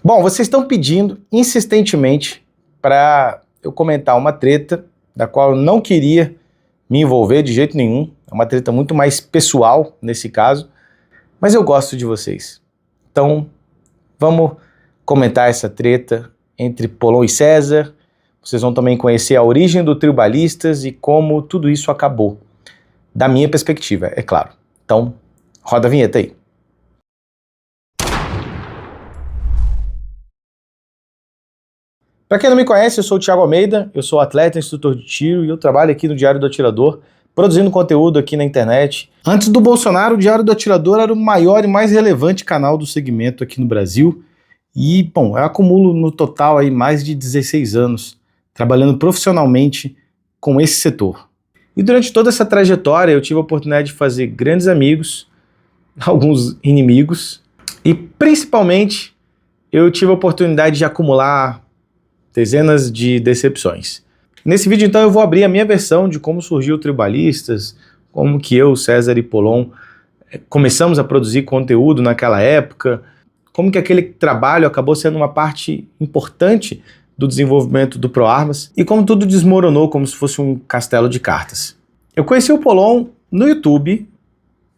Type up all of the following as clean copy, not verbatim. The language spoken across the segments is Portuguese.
Bom, vocês estão pedindo insistentemente para eu comentar uma treta da qual eu não queria me envolver de jeito nenhum. É uma treta muito mais pessoal nesse caso, mas eu gosto de vocês. Então, vamos comentar essa treta entre Polon e César. Vocês vão também conhecer a origem do Tribalistas e como tudo isso acabou. Da minha perspectiva, é claro. Então, roda a vinheta aí. Para quem não me conhece, eu sou o Thiago Almeida, eu sou atleta, instrutor de tiro e eu trabalho aqui no Diário do Atirador, produzindo conteúdo aqui na internet. Antes do Bolsonaro, o Diário do Atirador era o maior e mais relevante canal do segmento aqui no Brasil. E, bom, eu acumulo no total aí mais de 16 anos trabalhando profissionalmente com esse setor. E durante toda essa trajetória eu tive a oportunidade de fazer grandes amigos, alguns inimigos, e principalmente eu tive a oportunidade de acumular dezenas de decepções. Nesse vídeo, então, eu vou abrir a minha versão de como surgiu o Tribalistas, como que eu, César e Polon começamos a produzir conteúdo naquela época, como que aquele trabalho acabou sendo uma parte importante do desenvolvimento do ProArmas e como tudo desmoronou como se fosse um castelo de cartas. Eu conheci o Polon no YouTube,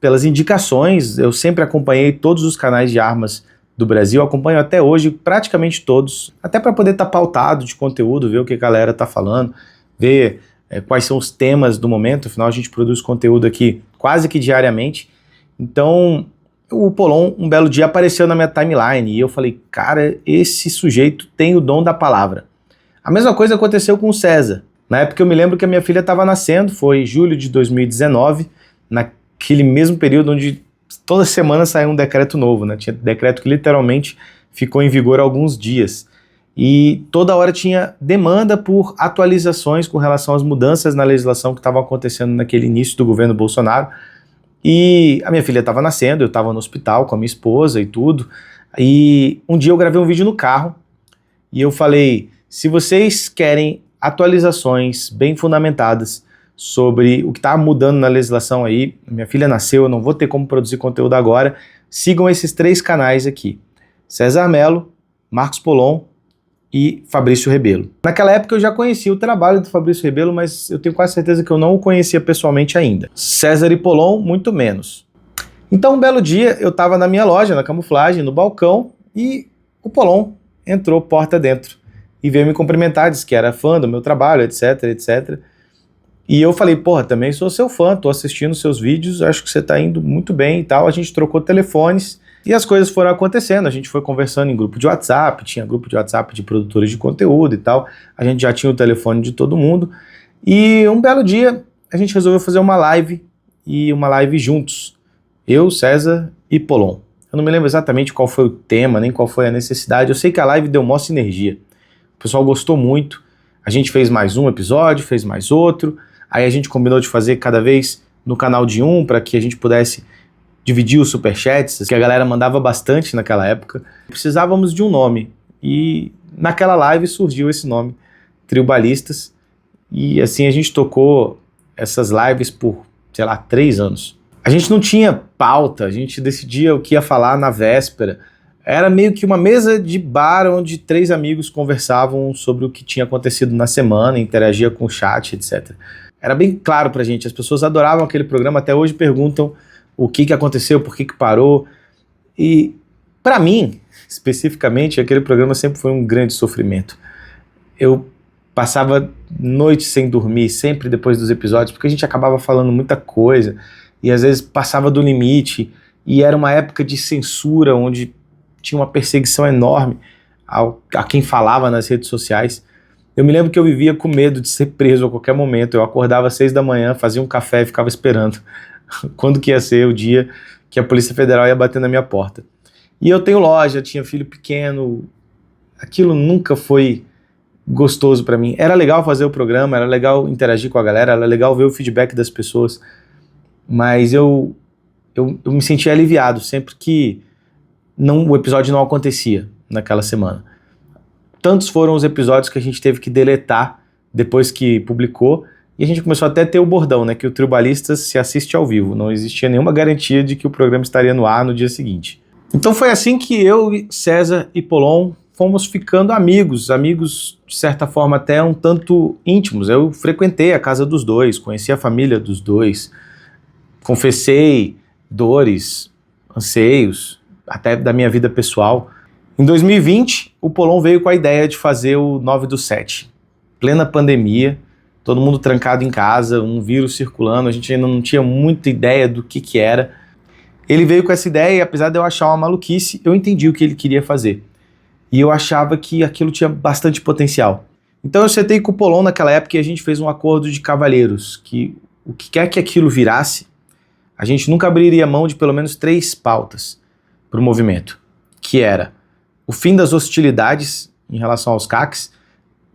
pelas indicações, eu sempre acompanhei todos os canais de armas do Brasil, acompanho até hoje praticamente todos, até para poder estar pautado de conteúdo, ver o que a galera está falando, ver quais são os temas do momento, afinal a gente produz conteúdo aqui quase que diariamente. Então o Polon um belo dia apareceu na minha timeline e eu falei, cara, esse sujeito tem o dom da palavra. A mesma coisa aconteceu com o César. Na época eu me lembro que a minha filha estava nascendo, foi julho de 2019, naquele mesmo período onde toda semana saiu um decreto novo, né? Tinha decreto que literalmente ficou em vigor há alguns dias. E toda hora tinha demanda por atualizações com relação às mudanças na legislação que estavam acontecendo naquele início do governo Bolsonaro. E a minha filha estava nascendo, eu estava no hospital com a minha esposa e tudo. E um dia eu gravei um vídeo no carro e eu falei, se vocês querem atualizações bem fundamentadas sobre o que está mudando na legislação aí, minha filha nasceu, eu não vou ter como produzir conteúdo agora, sigam esses 3 canais aqui, César Mello, Marcos Polon e Fabrício Rebelo. Naquela época eu já conhecia o trabalho do Fabrício Rebelo, mas eu tenho quase certeza que eu não o conhecia pessoalmente ainda. César e Polon, muito menos. Então um belo dia eu estava na minha loja, na camuflagem, no balcão, e o Polon entrou porta dentro e veio me cumprimentar, disse que era fã do meu trabalho, etc, etc. E eu falei, porra, também sou seu fã, tô assistindo seus vídeos, acho que você tá indo muito bem e tal. A gente trocou telefones e as coisas foram acontecendo. A gente foi conversando em grupo de WhatsApp, tinha grupo de WhatsApp de produtores de conteúdo e tal. A gente já tinha o telefone de todo mundo. E um belo dia a gente resolveu fazer uma live e uma live juntos. Eu, César e Polon. Eu não me lembro exatamente qual foi o tema, nem qual foi a necessidade. Eu sei que a live deu mó sinergia. O pessoal gostou muito. A gente fez mais um episódio, fez mais outro. Aí a gente combinou de fazer cada vez no canal de um, para que a gente pudesse dividir os superchats, que a galera mandava bastante naquela época. Precisávamos de um nome, e naquela live surgiu esse nome, Tribalistas, e assim a gente tocou essas lives por, sei lá, 3 anos. A gente não tinha pauta, a gente decidia o que ia falar na véspera. Era meio que uma mesa de bar onde 3 amigos conversavam sobre o que tinha acontecido na semana, interagia com o chat, etc. Era bem claro pra gente, as pessoas adoravam aquele programa, até hoje perguntam o que aconteceu, por que parou. E pra mim, especificamente, aquele programa sempre foi um grande sofrimento. Eu passava noites sem dormir, sempre depois dos episódios, porque a gente acabava falando muita coisa, e às vezes passava do limite, e era uma época de censura, onde tinha uma perseguição enorme a quem falava nas redes sociais. Eu me lembro que eu vivia com medo de ser preso a qualquer momento. Eu acordava às 6 da manhã, fazia um café e ficava esperando quando que ia ser o dia que a Polícia Federal ia bater na minha porta. E eu tenho loja, tinha filho pequeno, aquilo nunca foi gostoso para mim. Era legal fazer o programa, era legal interagir com a galera, era legal ver o feedback das pessoas, mas eu me sentia aliviado sempre que o episódio não acontecia naquela semana. Tantos foram os episódios que a gente teve que deletar depois que publicou, e a gente começou até a ter o bordão, né, que o Tribalistas se assiste ao vivo, não existia nenhuma garantia de que o programa estaria no ar no dia seguinte. Então foi assim que eu, César e Polon fomos ficando amigos de certa forma até um tanto íntimos. Eu frequentei a casa dos dois, conheci a família dos dois, confessei dores, anseios, até da minha vida pessoal. Em 2020, o Polon veio com a ideia de fazer o 9/7, plena pandemia, todo mundo trancado em casa, um vírus circulando, a gente ainda não tinha muita ideia do que era. Ele veio com essa ideia e, apesar de eu achar uma maluquice, eu entendi o que ele queria fazer. E eu achava que aquilo tinha bastante potencial. Então eu sentei com o Polon naquela época e a gente fez um acordo de cavalheiros, que o que quer que aquilo virasse, a gente nunca abriria mão de pelo menos 3 pautas para o movimento, que era o fim das hostilidades em relação aos CACs.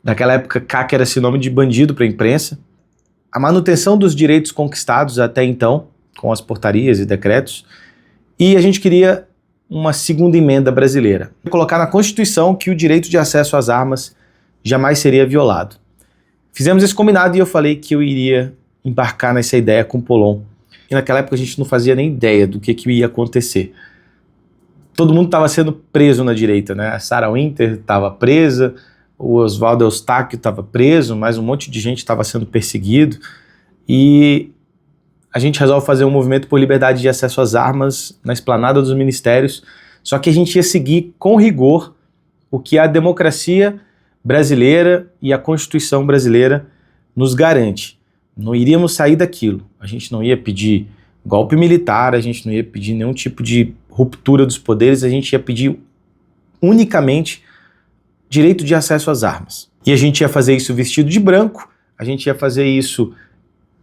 Naquela época, CAC era sinônimo de bandido para a imprensa, a manutenção dos direitos conquistados até então, com as portarias e decretos, e a gente queria uma segunda emenda brasileira, colocar na Constituição que o direito de acesso às armas jamais seria violado. Fizemos esse combinado e eu falei que eu iria embarcar nessa ideia com o Polon. E naquela época a gente não fazia nem ideia do que ia acontecer. Todo mundo estava sendo preso na direita, né? A Sarah Winter estava presa, o Oswaldo Eustáquio estava preso, mas um monte de gente estava sendo perseguido. E a gente resolve fazer um movimento por liberdade de acesso às armas na esplanada dos ministérios, só que a gente ia seguir com rigor o que a democracia brasileira e a Constituição brasileira nos garante. Não iríamos sair daquilo. A gente não ia pedir golpe militar, a gente não ia pedir nenhum tipo de ruptura dos poderes, a gente ia pedir unicamente direito de acesso às armas. E a gente ia fazer isso vestido de branco, a gente ia fazer isso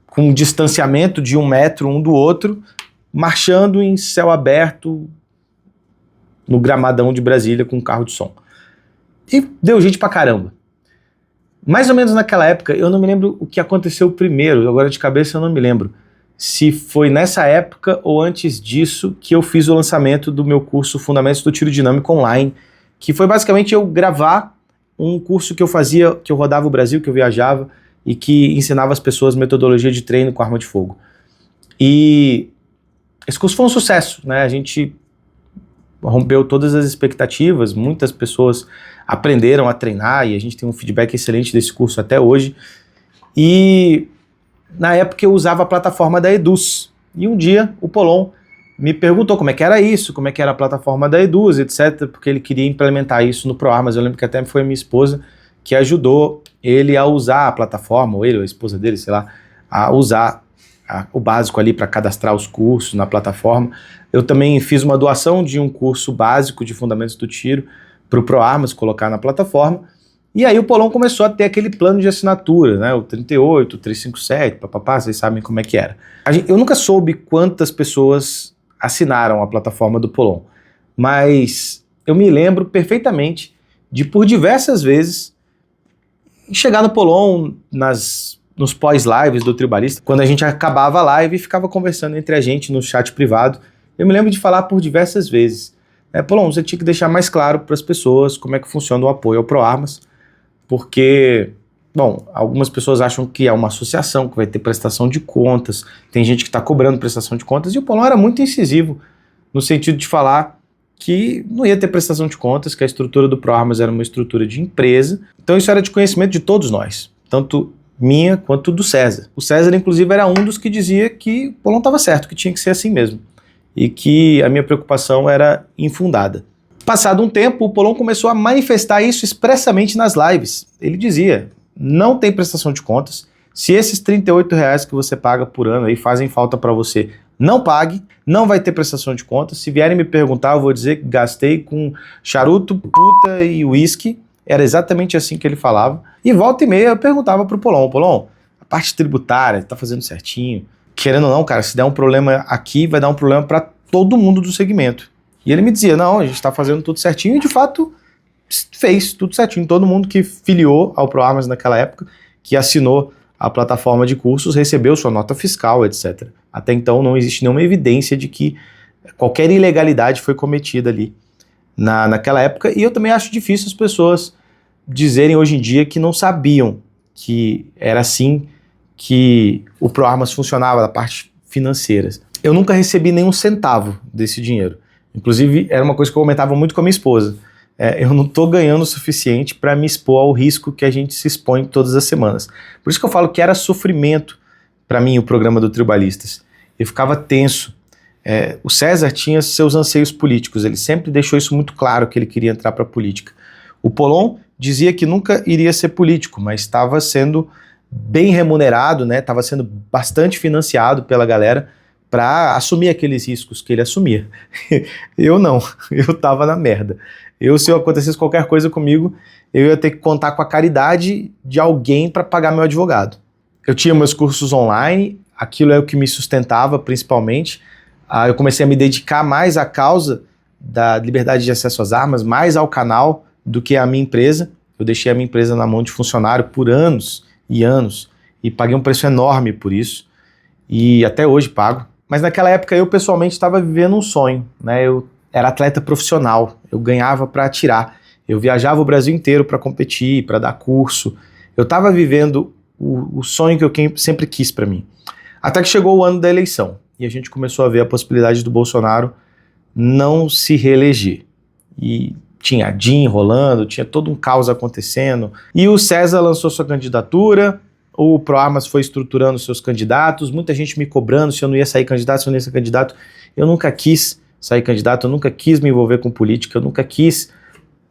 com um distanciamento de 1 metro um do outro, marchando em céu aberto no gramadão de Brasília com um carro de som. E deu gente pra caramba. Mais ou menos naquela época, eu não me lembro o que aconteceu primeiro, agora de cabeça eu não me lembro se foi nessa época ou antes disso que eu fiz o lançamento do meu curso Fundamentos do Tiro Dinâmico Online, que foi basicamente eu gravar um curso que eu fazia, que eu rodava o Brasil, que eu viajava, e que ensinava as pessoas metodologia de treino com arma de fogo. E esse curso foi um sucesso, né? A gente rompeu todas as expectativas, muitas pessoas aprenderam a treinar e a gente tem um feedback excelente desse curso até hoje. E na época eu usava a plataforma da Eduz. E um dia o Polon me perguntou como é que era isso, como é que era a plataforma da Eduz, etc., porque ele queria implementar isso no ProArmas. Eu lembro que até foi minha esposa que ajudou ele a usar a plataforma, ou ele, ou a esposa dele, sei lá, a usar o básico ali para cadastrar os cursos na plataforma. Eu também fiz uma doação de um curso básico de Fundamentos do Tiro para o ProArmas colocar na plataforma. E aí o Polon começou a ter aquele plano de assinatura, né? O 38, o 357, papapá, vocês sabem como é que era. Eu nunca soube quantas pessoas assinaram a plataforma do Polon, mas eu me lembro perfeitamente de, por diversas vezes, chegar no Polon nos pós-lives do Tribalista, quando a gente acabava a live e ficava conversando entre a gente no chat privado. Eu me lembro de falar por diversas vezes, Polon, você tinha que deixar mais claro para as pessoas como é que funciona o apoio ao ProArmas, porque, bom, algumas pessoas acham que é uma associação, que vai ter prestação de contas, tem gente que está cobrando prestação de contas, e o Polon era muito incisivo no sentido de falar que não ia ter prestação de contas, que a estrutura do ProArmas era uma estrutura de empresa. Então isso era de conhecimento de todos nós, tanto minha quanto do César. O César, inclusive, era um dos que dizia que o Polon estava certo, que tinha que ser assim mesmo, e que a minha preocupação era infundada. Passado um tempo, o Polon começou a manifestar isso expressamente nas lives. Ele dizia, não tem prestação de contas, se esses R$ 38 que você paga por ano aí fazem falta para você, não pague, não vai ter prestação de contas. Se vierem me perguntar, eu vou dizer que gastei com charuto, puta e uísque. Era exatamente assim que ele falava. E volta e meia eu perguntava pro Polon, Polon, a parte tributária, tá fazendo certinho? Querendo ou não, cara, se der um problema aqui, vai dar um problema para todo mundo do segmento. E ele me dizia, não, a gente tá fazendo tudo certinho, e de fato fez tudo certinho. Todo mundo que filiou ao ProArmas naquela época, que assinou a plataforma de cursos, recebeu sua nota fiscal, etc. Até então não existe nenhuma evidência de que qualquer ilegalidade foi cometida ali naquela época, e eu também acho difícil as pessoas dizerem hoje em dia que não sabiam que era assim que o ProArmas funcionava, da parte financeira. Eu nunca recebi nenhum centavo desse dinheiro. Inclusive, era uma coisa que eu comentava muito com a minha esposa. Eu não estou ganhando o suficiente para me expor ao risco que a gente se expõe todas as semanas. Por isso que eu falo que era sofrimento para mim o programa do Tribalistas. Eu ficava tenso. O César tinha seus anseios políticos, ele sempre deixou isso muito claro, que ele queria entrar para a política. O Polon dizia que nunca iria ser político, mas estava sendo bem remunerado, né? Estava sendo bastante financiado pela galera para assumir aqueles riscos que ele assumia. Eu não, eu estava na merda. Se acontecesse qualquer coisa comigo, eu ia ter que contar com a caridade de alguém para pagar meu advogado. Eu tinha meus cursos online, aquilo é o que me sustentava principalmente. Eu comecei a me dedicar mais à causa da liberdade de acesso às armas, mais ao canal do que à minha empresa. Eu deixei a minha empresa na mão de funcionário por anos e paguei um preço enorme por isso, e até hoje pago. Mas naquela época eu pessoalmente estava vivendo um sonho, né? Eu era atleta profissional, eu ganhava para atirar, eu viajava o Brasil inteiro para competir, para dar curso, eu estava vivendo o sonho que eu sempre quis para mim. Até que chegou o ano da eleição, e a gente começou a ver a possibilidade do Bolsonaro não se reeleger. E tinha a DIN rolando, tinha todo um caos acontecendo, e o César lançou sua candidatura, o ProArmas foi estruturando seus candidatos, muita gente me cobrando se eu não ia sair candidato, se eu não ia ser candidato. Eu nunca quis sair candidato, eu nunca quis me envolver com política, eu nunca quis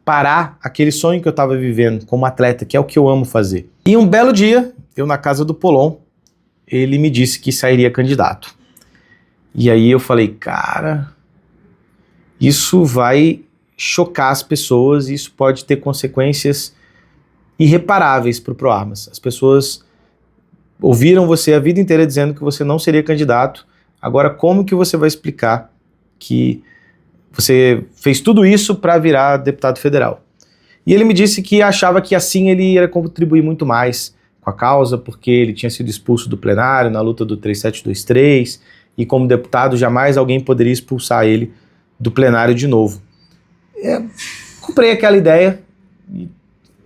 parar aquele sonho que eu estava vivendo como atleta, que é o que eu amo fazer. E um belo dia, eu na casa do Polon, ele me disse que sairia candidato. E aí eu falei, cara, isso vai chocar as pessoas, e isso pode ter consequências irreparáveis para o ProArmas. As pessoas ouviram você a vida inteira dizendo que você não seria candidato, agora como que você vai explicar que você fez tudo isso para virar deputado federal? E ele me disse que achava que assim ele ia contribuir muito mais com a causa, porque ele tinha sido expulso do plenário na luta do 3723, e como deputado jamais alguém poderia expulsar ele do plenário de novo. Comprei aquela ideia e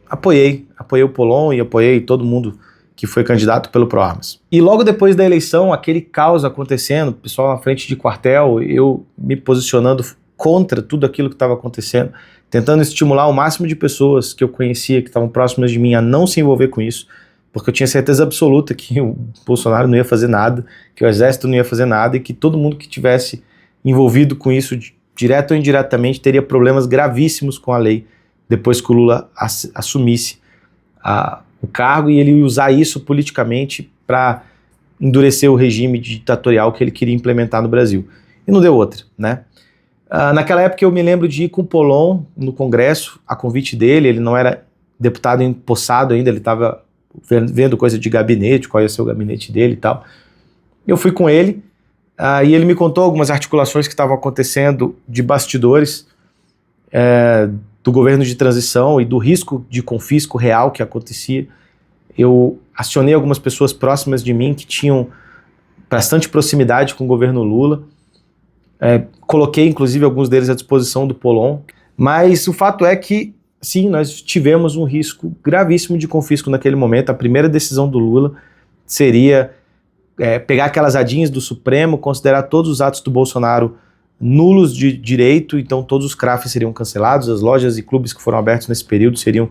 apoiei o Polon e apoiei todo mundo que foi candidato pelo ProArmas. E logo depois da eleição, aquele caos acontecendo, o pessoal na frente de quartel, eu me posicionando contra tudo aquilo que estava acontecendo, tentando estimular o máximo de pessoas que eu conhecia, que estavam próximas de mim, a não se envolver com isso, porque eu tinha certeza absoluta que o Bolsonaro não ia fazer nada, que o Exército não ia fazer nada, e que todo mundo que tivesse envolvido com isso, direto ou indiretamente, teria problemas gravíssimos com a lei, depois que o Lula assumisse o cargo, e ele ia usar isso politicamente para endurecer o regime ditatorial que ele queria implementar no Brasil. E não deu outra, né? Naquela época eu me lembro de ir com o Polon no Congresso, a convite dele, ele não era deputado empossado ainda, ele estava vendo coisa de gabinete, qual ia ser o gabinete dele e tal. Eu fui com ele, e ele me contou algumas articulações que estavam acontecendo de bastidores do governo de transição e do risco de confisco real que acontecia. Eu acionei algumas pessoas próximas de mim que tinham bastante proximidade com o governo Lula, coloquei inclusive alguns deles à disposição do Polon, mas o fato é que sim, nós tivemos um risco gravíssimo de confisco naquele momento. A primeira decisão do Lula seria pegar aquelas adinhas do Supremo, considerar todos os atos do Bolsonaro nulos de direito, então todos os CRAFs seriam cancelados, as lojas e clubes que foram abertos nesse período teriam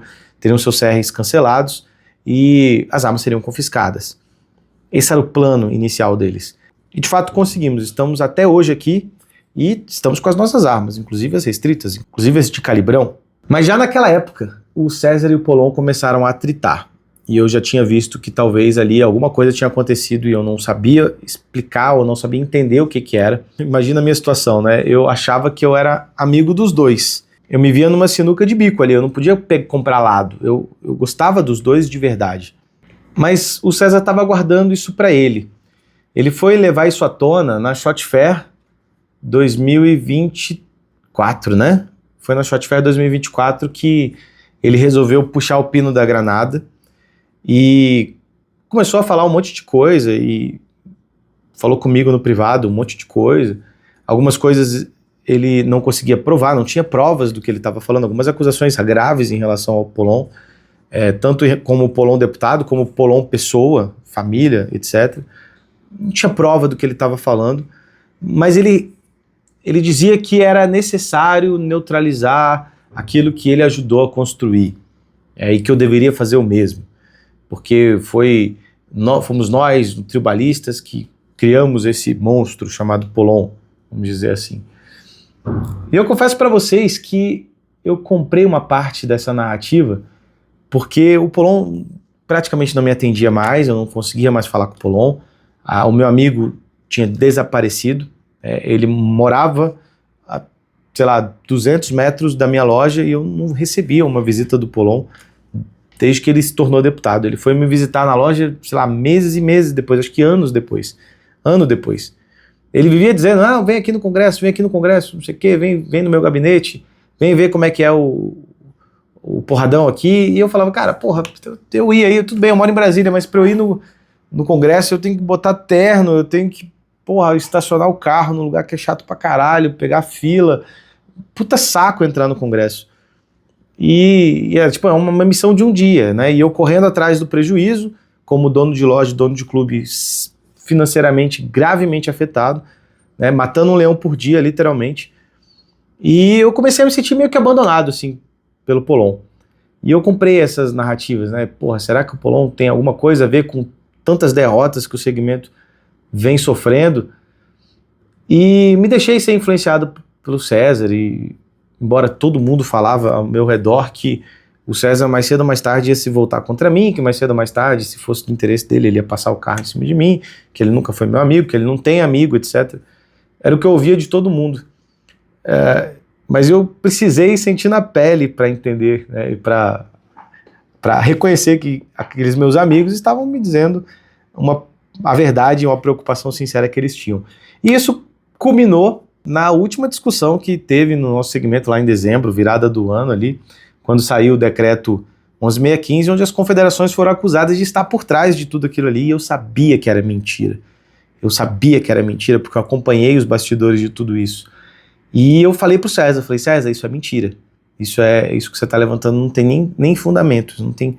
seus CRs cancelados e as armas seriam confiscadas. Esse era o plano inicial deles. E de fato conseguimos, estamos até hoje aqui e estamos com as nossas armas, inclusive as restritas, inclusive as de calibrão. Mas já naquela época, o César e o Polon começaram a atritar. E eu já tinha visto que talvez ali alguma coisa tinha acontecido e eu não sabia explicar ou não sabia entender o que era. Imagina a minha situação, né? Eu achava que eu era amigo dos dois. Eu me via numa sinuca de bico ali, eu não podia comprar lado. Eu gostava dos dois de verdade. Mas o César estava guardando isso para ele. Ele foi levar isso à tona na Shot Fair 2024, né? Foi na Shot Fair 2024 que ele resolveu puxar o pino da granada e começou a falar um monte de coisa e falou comigo no privado um monte de coisa. Algumas coisas ele não conseguia provar, não tinha provas do que ele estava falando, algumas acusações graves em relação ao Polon, tanto como o Polon deputado, como o Polon pessoa, família, etc. Não tinha prova do que ele estava falando, mas ele ele dizia que era necessário neutralizar aquilo que ele ajudou a construir, e que eu deveria fazer o mesmo, porque fomos nós, tribalistas, que criamos esse monstro chamado Polon, vamos dizer assim. E eu confesso para vocês que eu comprei uma parte dessa narrativa porque o Polon praticamente não me atendia mais, eu não conseguia mais falar com o Polon, o meu amigo tinha desaparecido, ele morava a, sei lá, 200 metros da minha loja e eu não recebia uma visita do Polon desde que ele se tornou deputado. Ele foi me visitar na loja, sei lá, meses e meses depois, acho que ano depois. Ele vivia dizendo, vem aqui no Congresso, não sei o quê, vem no meu gabinete, vem ver como é que é o porradão aqui. E eu falava, cara, porra, eu ia aí, tudo bem, eu moro em Brasília, mas pra eu ir no Congresso eu tenho que botar terno, eu tenho que, porra, estacionar o carro num lugar que é chato pra caralho, pegar fila. Puta saco entrar no Congresso. E é uma missão de um dia, né? E eu correndo atrás do prejuízo, como dono de loja, dono de clube financeiramente gravemente afetado, né? Matando um leão por dia, literalmente. E eu comecei a me sentir meio que abandonado, assim, pelo Polon. E eu comprei essas narrativas, né? Porra, será que o Polon tem alguma coisa a ver com tantas derrotas que o segmento vem sofrendo? E me deixei ser influenciado pelo César, e embora todo mundo falava ao meu redor que o César mais cedo ou mais tarde ia se voltar contra mim, que mais cedo ou mais tarde, se fosse do interesse dele, ele ia passar o carro em cima de mim, que ele nunca foi meu amigo, que ele não tem amigo, etc. Era o que eu ouvia de todo mundo. Mas eu precisei sentir na pele para entender, né, e para reconhecer que aqueles meus amigos estavam me dizendo a verdade e uma preocupação sincera que eles tinham. E isso culminou na última discussão que teve no nosso segmento lá em dezembro, virada do ano ali, quando saiu o decreto 11.615, onde as confederações foram acusadas de estar por trás de tudo aquilo ali, e eu sabia que era mentira. Eu sabia que era mentira, porque eu acompanhei os bastidores de tudo isso. E eu falei pro César, César, isso é mentira. Isso que você está levantando não tem nem fundamento, não tem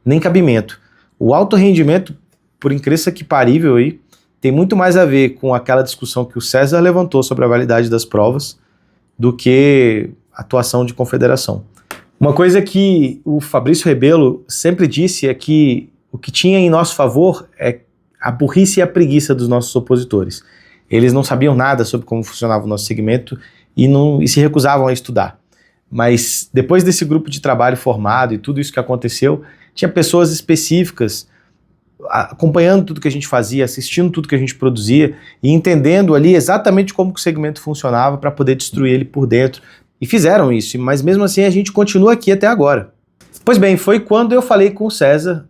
nem cabimento. O alto rendimento, por incrível que parível aí, tem muito mais a ver com aquela discussão que o César levantou sobre a validade das provas do que atuação de confederação. Uma coisa que o Fabrício Rebelo sempre disse é que o que tinha em nosso favor é a burrice e a preguiça dos nossos opositores. Eles não sabiam nada sobre como funcionava o nosso segmento e se recusavam a estudar. Mas depois desse grupo de trabalho formado e tudo isso que aconteceu, tinha pessoas específicas acompanhando tudo que a gente fazia, assistindo tudo que a gente produzia e entendendo ali exatamente como que o segmento funcionava para poder destruir ele por dentro. E fizeram isso, mas mesmo assim a gente continua aqui até agora. Pois bem, foi quando eu falei com o César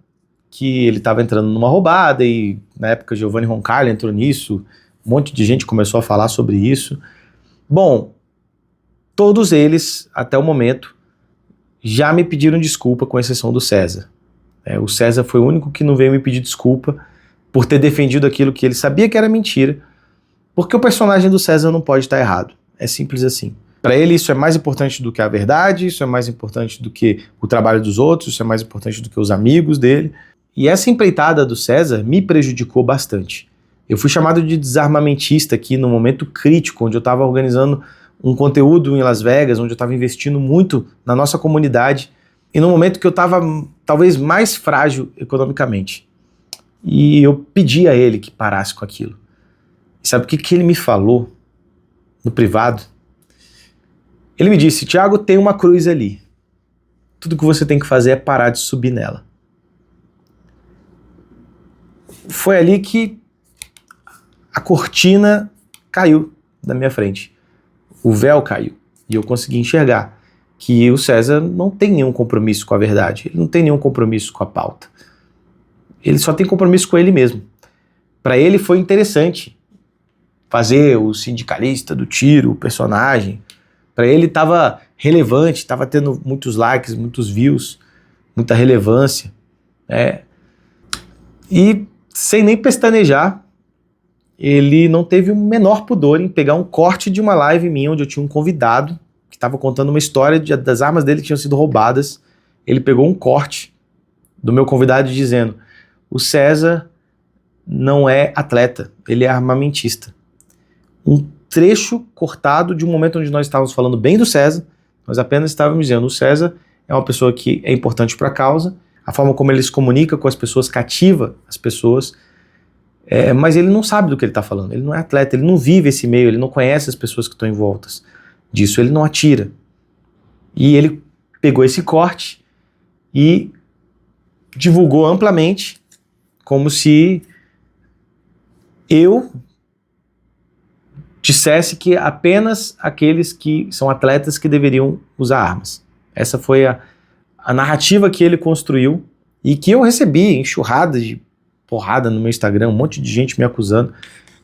que ele estava entrando numa roubada e na época Giovanni Roncalli entrou nisso, um monte de gente começou a falar sobre isso. Bom, todos eles, até o momento, já me pediram desculpa, com exceção do César. O César foi o único que não veio me pedir desculpa por ter defendido aquilo que ele sabia que era mentira, porque o personagem do César não pode estar errado. É simples assim. Para ele isso é mais importante do que a verdade, isso é mais importante do que o trabalho dos outros, isso é mais importante do que os amigos dele. E essa empreitada do César me prejudicou bastante. Eu fui chamado de desarmamentista aqui no momento crítico, onde eu estava organizando um conteúdo em Las Vegas, onde eu estava investindo muito na nossa comunidade, e no momento que eu estava talvez mais frágil economicamente. E eu pedi a ele que parasse com aquilo. E sabe o que ele me falou no privado? Ele me disse, Thiago, tem uma cruz ali. Tudo que você tem que fazer é parar de subir nela. Foi ali que a cortina caiu da minha frente. O véu caiu. E eu consegui enxergar que o César não tem nenhum compromisso com a verdade. Ele não tem nenhum compromisso com a pauta. Ele só tem compromisso com ele mesmo. Para ele foi interessante fazer o sindicalista do tiro, o personagem. Para ele estava relevante, estava tendo muitos likes, muitos views, muita relevância. E sem nem pestanejar, ele não teve o menor pudor em pegar um corte de uma live minha, onde eu tinha um convidado que estava contando uma história das armas dele que tinham sido roubadas. Ele pegou um corte do meu convidado dizendo, o César não é atleta, ele é armamentista. Um trecho cortado de um momento onde nós estávamos falando bem do César, nós apenas estávamos dizendo: o César é uma pessoa que é importante para a causa, a forma como ele se comunica com as pessoas cativa as pessoas, mas ele não sabe do que ele está falando, ele não é atleta, ele não vive esse meio, ele não conhece as pessoas que estão em volta disso, ele não atira. E ele pegou esse corte e divulgou amplamente, como se eu dissesse que apenas aqueles que são atletas que deveriam usar armas. Essa foi a narrativa que ele construiu e que eu recebi enxurradas de porrada no meu Instagram, um monte de gente me acusando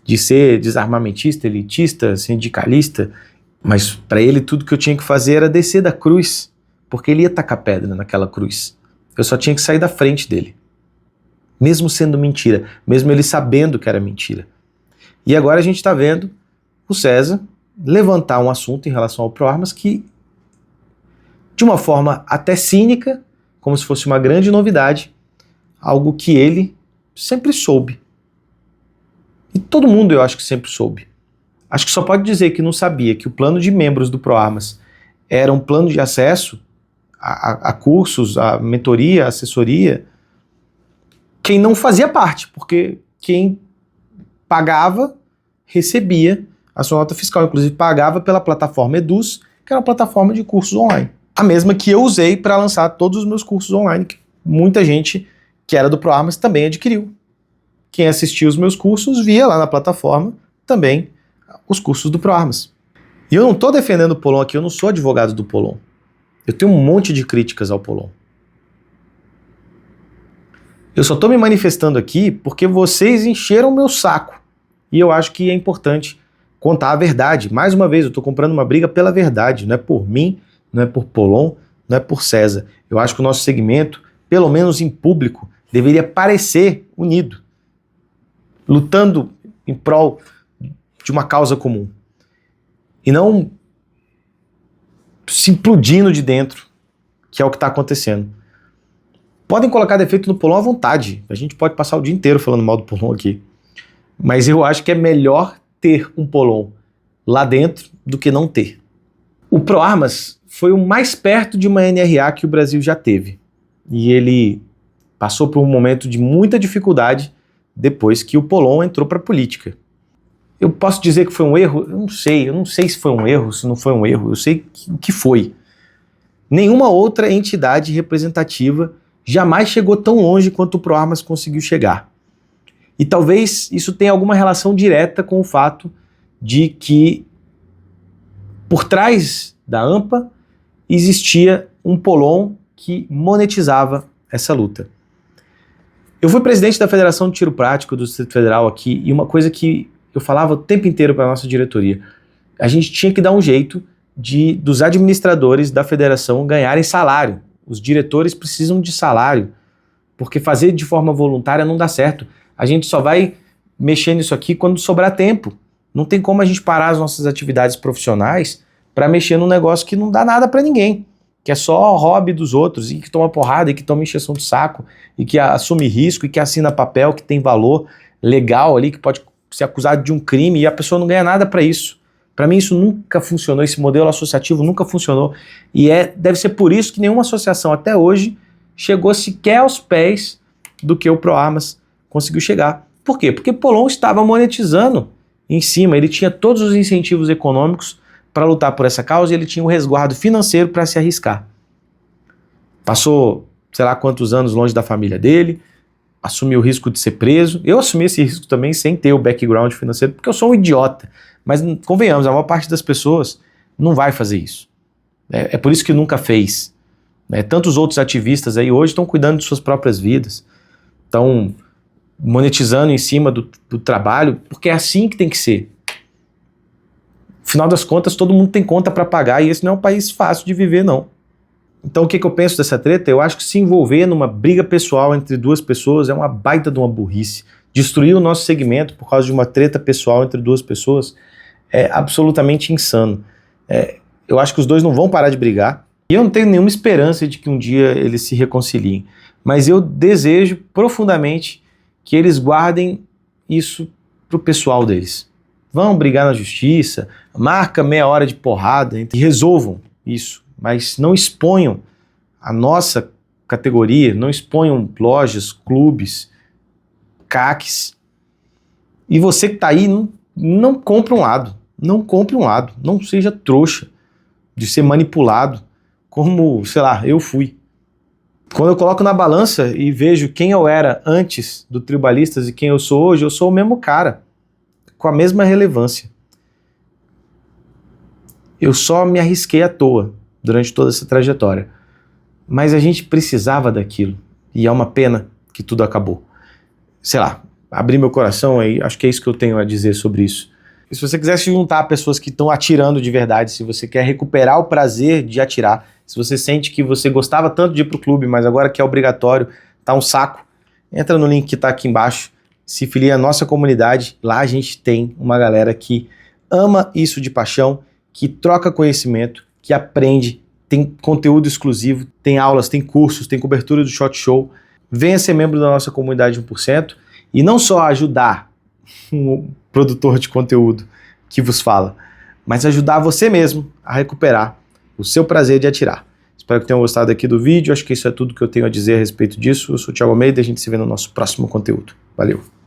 de ser desarmamentista, elitista, sindicalista, mas para ele tudo que eu tinha que fazer era descer da cruz, porque ele ia tacar pedra naquela cruz. Eu só tinha que sair da frente dele, mesmo sendo mentira, mesmo ele sabendo que era mentira. E agora a gente está vendo o César levantar um assunto em relação ao ProArmas que, de uma forma até cínica, como se fosse uma grande novidade, algo que ele sempre soube. E todo mundo, eu acho que sempre soube. Acho que só pode dizer que não sabia que o plano de membros do ProArmas era um plano de acesso a cursos, a mentoria, a assessoria, quem não fazia parte, porque quem pagava, recebia a sua nota fiscal, inclusive pagava pela plataforma Eduz, que era uma plataforma de cursos online. A mesma que eu usei para lançar todos os meus cursos online, que muita gente que era do ProArmas também adquiriu. Quem assistia os meus cursos via lá na plataforma também os cursos do ProArmas. E eu não estou defendendo o Polon aqui, eu não sou advogado do Polon. Eu tenho um monte de críticas ao Polon. Eu só estou me manifestando aqui porque vocês encheram o meu saco. E eu acho que é importante contar a verdade. Mais uma vez, eu estou comprando uma briga pela verdade. Não é por mim, não é por Polon, não é por César. Eu acho que o nosso segmento, pelo menos em público, deveria parecer unido, lutando em prol de uma causa comum. E não se implodindo de dentro, que é o que está acontecendo. Podem colocar defeito no Polon à vontade. A gente pode passar o dia inteiro falando mal do Polon aqui. Mas eu acho que é melhor ter um Polon lá dentro do que não ter. O ProArmas foi o mais perto de uma NRA que o Brasil já teve. E ele passou por um momento de muita dificuldade depois que o Polon entrou para a política. Eu posso dizer que foi um erro? Eu não sei se foi um erro, se não foi um erro, eu sei o que foi. Nenhuma outra entidade representativa jamais chegou tão longe quanto o ProArmas conseguiu chegar. E talvez isso tenha alguma relação direta com o fato de que por trás da AMPA existia um Polon que monetizava essa luta. Eu fui presidente da Federação de Tiro Prático do Distrito Federal aqui, e uma coisa que eu falava o tempo inteiro para a nossa diretoria: a gente tinha que dar um jeito dos administradores da federação ganharem salário. Os diretores precisam de salário, porque fazer de forma voluntária não dá certo. A gente só vai mexer nisso aqui quando sobrar tempo. Não tem como a gente parar as nossas atividades profissionais para mexer num negócio que não dá nada para ninguém, que é só hobby dos outros, e que toma porrada, e que toma encheção de saco, e que assume risco, e que assina papel que tem valor legal ali, que pode ser acusado de um crime, e a pessoa não ganha nada para isso. Para mim isso nunca funcionou, esse modelo associativo nunca funcionou, e deve ser por isso que nenhuma associação até hoje chegou sequer aos pés do que o ProArmas conseguiu chegar. Por quê? Porque Polon estava monetizando em cima, ele tinha todos os incentivos econômicos para lutar por essa causa, e ele tinha um resguardo financeiro para se arriscar. Passou, sei lá quantos anos longe da família dele, assumiu o risco de ser preso. Eu assumi esse risco também sem ter o background financeiro, porque eu sou um idiota. Mas convenhamos, a maior parte das pessoas não vai fazer isso. É por isso que nunca fez. Tantos outros ativistas aí hoje estão cuidando de suas próprias vidas, estão monetizando em cima do trabalho, porque é assim que tem que ser. Afinal das contas, todo mundo tem conta para pagar, e esse não é um país fácil de viver, não. Então o que eu penso dessa treta? Eu acho que se envolver numa briga pessoal entre duas pessoas é uma baita de uma burrice. Destruir o nosso segmento por causa de uma treta pessoal entre duas pessoas é absolutamente insano. Eu acho que os dois não vão parar de brigar, e eu não tenho nenhuma esperança de que um dia eles se reconciliem. Mas eu desejo profundamente que eles guardem isso pro pessoal deles. Vão brigar na justiça, marca meia hora de porrada e resolvam isso, mas não exponham a nossa categoria, não exponham lojas, clubes, CACs. E você que está aí, não compre um lado, não compre um lado, não seja trouxa de ser manipulado, como, sei lá, eu fui. Quando eu coloco na balança e vejo quem eu era antes do Tribalistas e quem eu sou hoje, eu sou o mesmo cara, com a mesma relevância. Eu só me arrisquei à toa durante toda essa trajetória. Mas a gente precisava daquilo. E é uma pena que tudo acabou. Sei lá, abri meu coração aí, acho que é isso que eu tenho a dizer sobre isso. E se você quiser se juntar a pessoas que estão atirando de verdade, se você quer recuperar o prazer de atirar, se você sente que você gostava tanto de ir pro clube, mas agora que é obrigatório, tá um saco, entra no link que tá aqui embaixo, se filia à nossa comunidade. Lá a gente tem uma galera que ama isso de paixão, que troca conhecimento, que aprende, tem conteúdo exclusivo, tem aulas, tem cursos, tem cobertura do Shot Show. Venha ser membro da nossa comunidade 1% e não só ajudar um produtor de conteúdo que vos fala, mas ajudar você mesmo a recuperar o seu prazer de atirar. Espero que tenham gostado aqui do vídeo, acho que isso é tudo que eu tenho a dizer a respeito disso. Eu sou o Thiago Almeida e a gente se vê no nosso próximo conteúdo. Valeu!